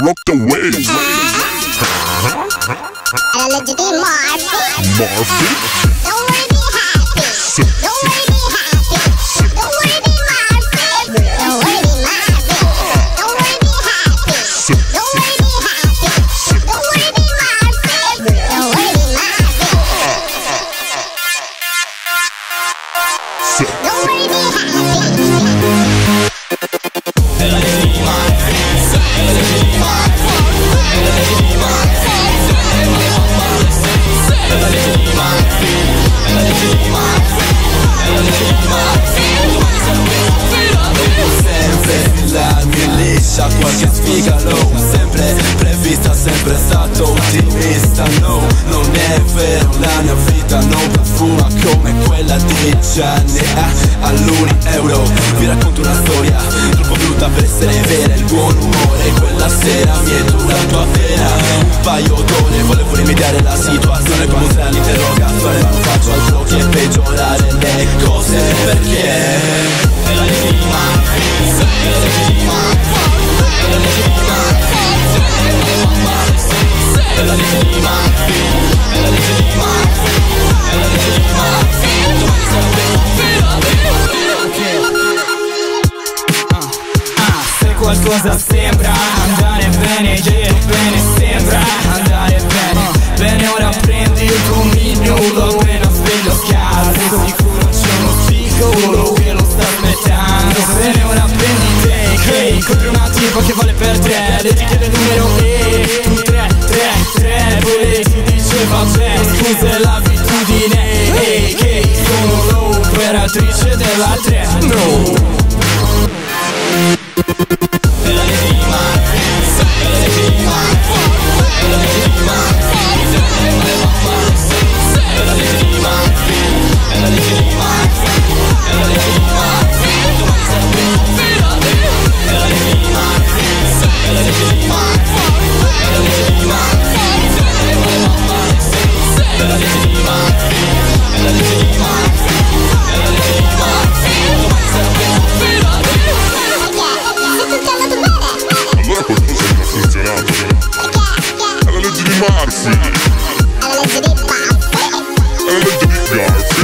rock the waves. Alla legge di Murphy. Murphy. Don't worry, be happy. Don't worry, be happy. Don't worry, be Murphy. Don't worry, be Murphy. Don't worry, be happy. Don't worry, be happy. Don't worry, be Murphy. Don't worry, be Murphy. Don't worry, be happy. È la legge di Murphy. È la legge di Murphy. È la legge di Murphy. È la legge di Murphy. È la legge di Murphy. È la legge di Murphy. Sempre fillarmi liscia qualche sfigalo. Sempre prevista, sempre stato ottimista. No, non è vero, la mia vita non profuma come quella di Gianni all'1 euro. Vi racconto una storia troppo brutta per essere vera. Il buon umore quella sera mi è durato appena un paio d'ore. Volevo rimediare la situazione come un treno interrogazione, ma non faccio altro che peggiorare le cose. Perché è la legge di Murphy. È la legge di Murphy. È la legge di Murphy. È la legge di Murphy. È la legge di Murphy. È la legge di Murphy. Domani se qualcosa sembra andare bene, yeah, bene sembra andare bene. Bene, ora prendi il tuo minuto appena sveglio scarso. Sicuro c'è uno piccolo che lo sta aspettando. Bene, ora prendi te, che incontri una tipa che vale per te. Le ti chiede il numero e tu 3, poi lei ti dice vabbè, scusa è l'abitudine. Ehi, che sono l'operatrice della 3. No. È la legge di Murphy. È la legge di Murphy. È la legge di Murphy. È la legge di Murphy. È la legge di Murphy. È la legge di Murphy. Domani sarà finale. È la legge di Murphy. È la legge di Murphy. È la legge di Murphy. È la legge di Murphy. È la legge di Murphy. È la legge di Murphy. Domani sarà finale. Allora qualcosa non ha funzionato. È la legge di Murphy. È la legge di Murphy. È la legge di Garfi. È la legge di Murphy.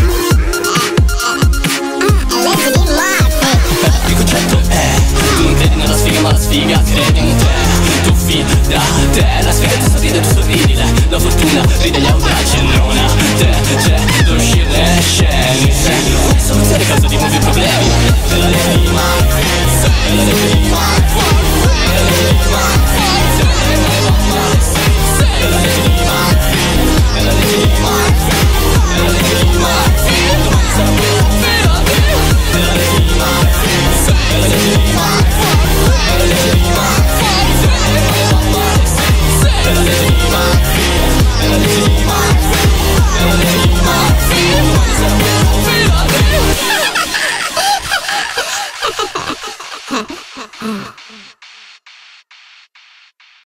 Il concetto è: tu non credi nella sfiga ma la sfiga crede in te. Tu fida te, la sfiga ti sorride, tu sorridi lei. La fortuna ride gli audaci e non a te. C'è da uscire scemi. Soluzione a causa di nuovi problemi. È la legge di Murphy. È la legge di Murphy.